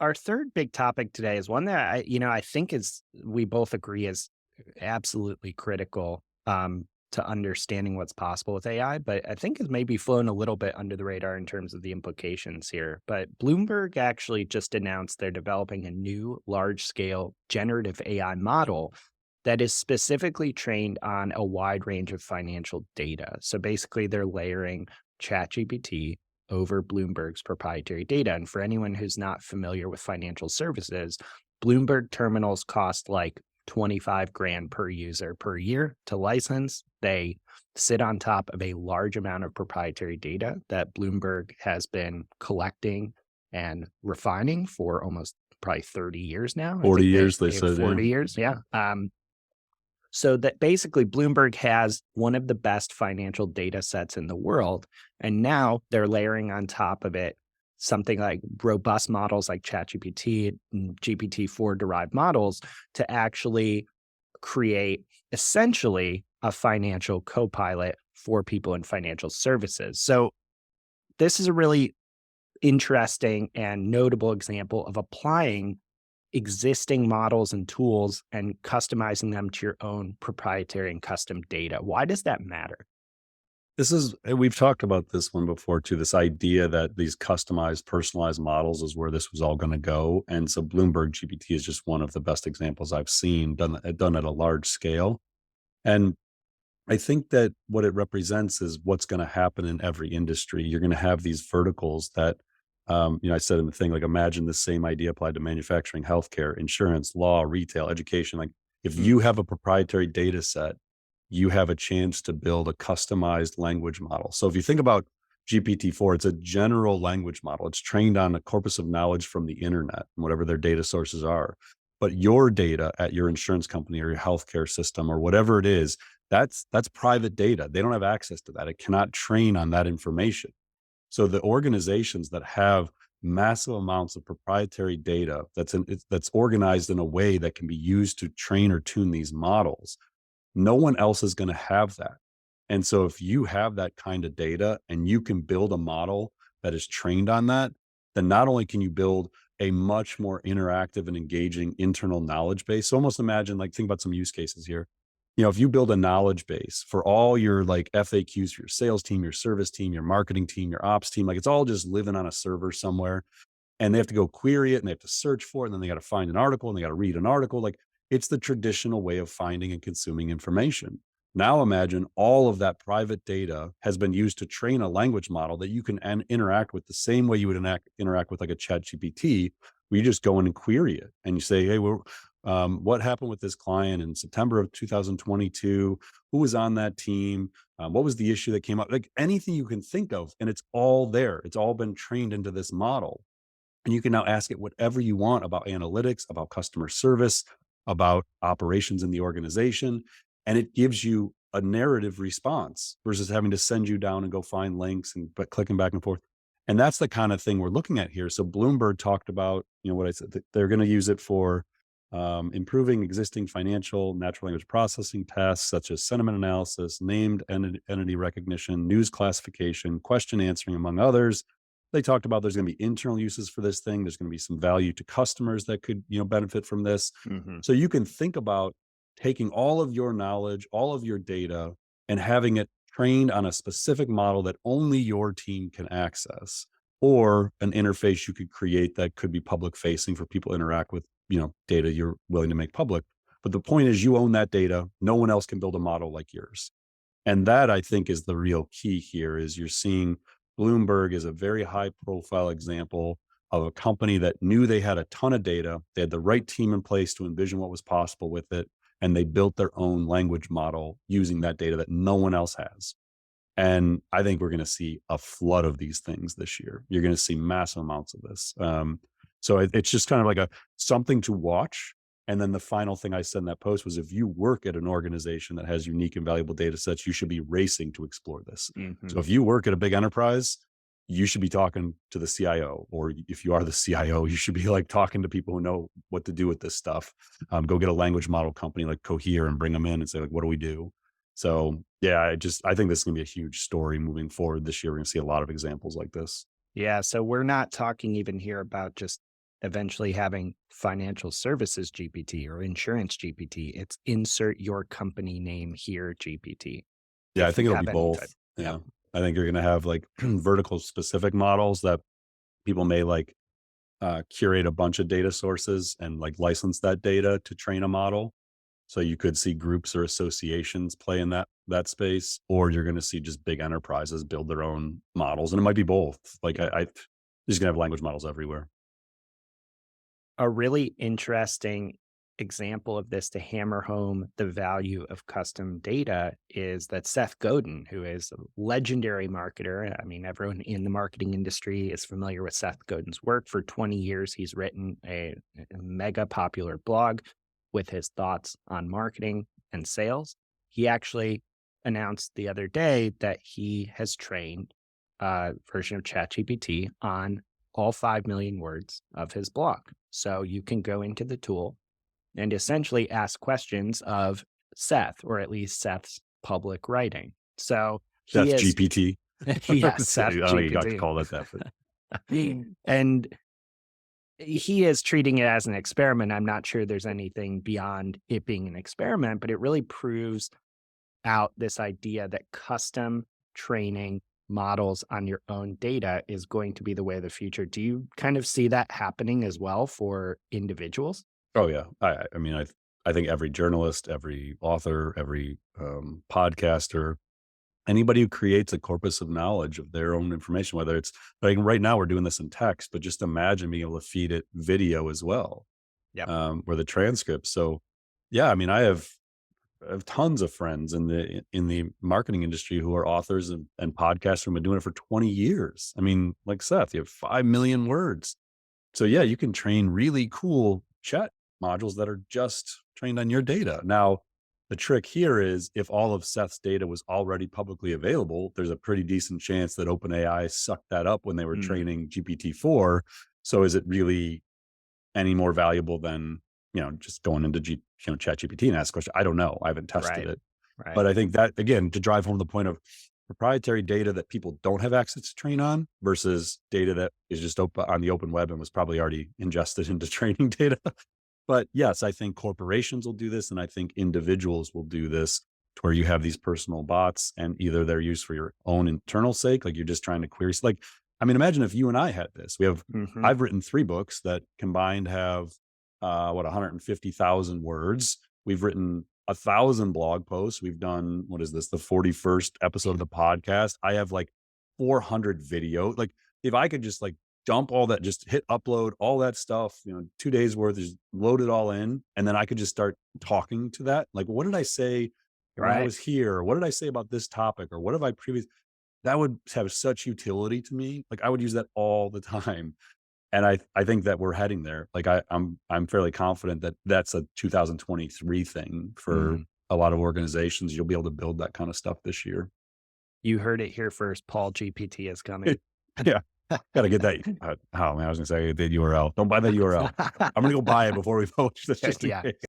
our third big topic today is one that I think we both agree is absolutely critical to understanding what's possible with AI, but I think has maybe flown a little bit under the radar in terms of the implications here. But Bloomberg actually just announced they're developing a new large scale generative AI model that is specifically trained on a wide range of financial data. So basically, they're layering ChatGPT over Bloomberg's proprietary data. And for anyone who's not familiar with financial services, Bloomberg terminals cost like 25 grand per user per year to license. They sit on top of a large amount of proprietary data that Bloomberg has been collecting and refining for almost probably 30 years now. I 40 think years, they they have said, yeah. 40 years. Yeah. So that basically Bloomberg has one of the best financial data sets in the world. And now they're layering on top of it something like robust models like ChatGPT and GPT-4 derived models to actually create essentially a financial co-pilot for people in financial services. So this is a really interesting and notable example of applying existing models and tools and customizing them to your own proprietary and custom data. Why does that matter? We've talked about this one before too, this idea that these customized, personalized models is where this was all going to go. And so Bloomberg GPT is just one of the best examples I've seen done at a large scale. And I think that what it represents is what's going to happen in every industry. You're going to have these verticals that, I said in the thing, like imagine the same idea applied to manufacturing, healthcare, insurance, law, retail, education. Like if Mm, you have a proprietary data set, you have a chance to build a customized language model. So if you think about GPT-4, it's a general language model. It's trained on a corpus of knowledge from the internet and whatever their data sources are. But your data at your insurance company or your healthcare system or whatever it is, that's private data. They don't have access to that. It cannot train on that information. So the organizations that have massive amounts of proprietary data that's organized in a way that can be used to train or tune these models, no one else is going to have that. And so if you have that kind of data and you can build a model that is trained on that, then not only can you build a much more interactive and engaging internal knowledge base. So almost imagine, like, think about some use cases here. If you build a knowledge base for all your like FAQs for your sales team, your service team, your marketing team, your ops team, like it's all just living on a server somewhere and they have to go query it and they have to search for it. And then they got to find an article and they got to read an article. Like it's the traditional way of finding and consuming information. Now imagine all of that private data has been used to train a language model that you can interact with the same way you would interact with like a chat GPT, where you just go in and query it and you say, hey, what happened with this client in September of 2022? Who was on that team? What was the issue that came up? Like anything you can think of, and it's all there. It's all been trained into this model. And you can now ask it whatever you want about analytics, about customer service, about operations in the organization. And it gives you a narrative response versus having to send you down and go find links and but clicking back and forth. And that's the kind of thing we're looking at here. So Bloomberg talked about, what I said, that they're going to use it for improving existing financial natural language processing tasks such as sentiment analysis, named entity recognition, news classification, question answering, among others. They talked about there's going to be internal uses for this thing. There's going to be some value to customers that could, benefit from this. mhm. So you can think about taking all of your knowledge, all of your data, and having it trained on a specific model that only your team can access, or an interface you could create that could be public facing for people to interact with, data you're willing to make public. But the point is you own that data. No one else can build a model like yours. And that, I think, is the real key here. Is you're seeing Bloomberg is a very high profile example of a company that knew they had a ton of data. They had the right team in place to envision what was possible with it. And they built their own language model using that data that no one else has. And I think we're going to see a flood of these things this year. You're going to see massive amounts of this. So it's just kind of like something to watch. And then the final thing I said in that post was, if you work at an organization that has unique and valuable data sets, you should be racing to explore this. So Mhm. if you work at a big enterprise, you should be talking to the CIO, or if you are the CIO, you should be like talking to people who know what to do with this stuff. Go get a language model company like Cohere and bring them in and say, like, what do we do? So yeah, I think this is gonna be a huge story moving forward this year. We're gonna see a lot of examples like this. Yeah, so we're not talking even here about just eventually having financial services GPT or insurance GPT. It's insert your company name here GPT. Yeah, I If think you it'll have be any type. both. Yep. Yeah. I think you're going to have like vertical specific models that people may like curate a bunch of data sources and like license that data to train a model. So you could see groups or associations play in that space, or you're going to see just big enterprises build their own models, and it might be both. Like I just gonna have language models everywhere. A really interesting example of this to hammer home the value of custom data is that Seth Godin, who is a legendary marketer. I mean, everyone in the marketing industry is familiar with Seth Godin's work. For 20 years, he's written a mega popular blog with his thoughts on marketing and sales. He actually announced the other day that he has trained a version of ChatGPT on all 5 million words of his blog. So you can go into the tool and essentially ask questions of Seth, or at least Seth's public writing. So he That's is, GPT. yes, I Seth don't know you got to GPT. call it that, but And he is treating it as an experiment. I'm not sure there's anything beyond it being an experiment, but it really proves out this idea that custom training models on your own data is going to be the way of the future. Do you kind of see that happening as well for individuals? oh yeah. I mean, I think every journalist, every author, every podcaster, anybody who creates a corpus of knowledge of their own information, whether it's like right now we're doing this in text, but just imagine being able to feed it video as well, Yep. or the transcripts. So yeah, I mean, I have tons of friends in the marketing industry who are authors and podcasters who have been doing it for 20 years. I mean, like Seth, you have 5 million words. So yeah, you can train really cool chat modules that are just trained on your data. Now, the trick here is if all of Seth's data was already publicly available, there's a pretty decent chance that OpenAI sucked that up when they were Mm, training GPT-4. So is it really any more valuable than, just going into chat GPT and ask a question? I don't know. I haven't tested right. it. Right. But I think that, again, to drive home the point of proprietary data that people don't have access to train on versus data that is just open on the open web and was probably already ingested into training data. But yes, I think corporations will do this. And I think individuals will do this to where you have these personal bots and either they're used for your own internal sake, like you're just trying to query. Like, I mean, imagine if you and I had this. Hmm. I've written 3 books that combined have 150,000 words. We've written 1,000 blog posts. We've done, what is this, the 41st episode of the podcast. I have like 400 video. Like if I could just like dump all that, just hit upload all that stuff, 2 days worth, just load it all in. And then I could just start talking to that. Like, what did I say when I Right. was here? Or what did I say about this topic? Or what have I previous? That would have such utility to me. Like I would use that all the time. And I think that we're heading there. Like I'm fairly confident that that's a 2023 thing for Mm. a lot of organizations. You'll be able to build that kind of stuff this year. You heard it here first. Paul GPT is coming. Yeah, gotta get that. Oh man, I was gonna say the URL. Don't buy that URL. I'm gonna go buy it before we publish this, just in Yeah. case.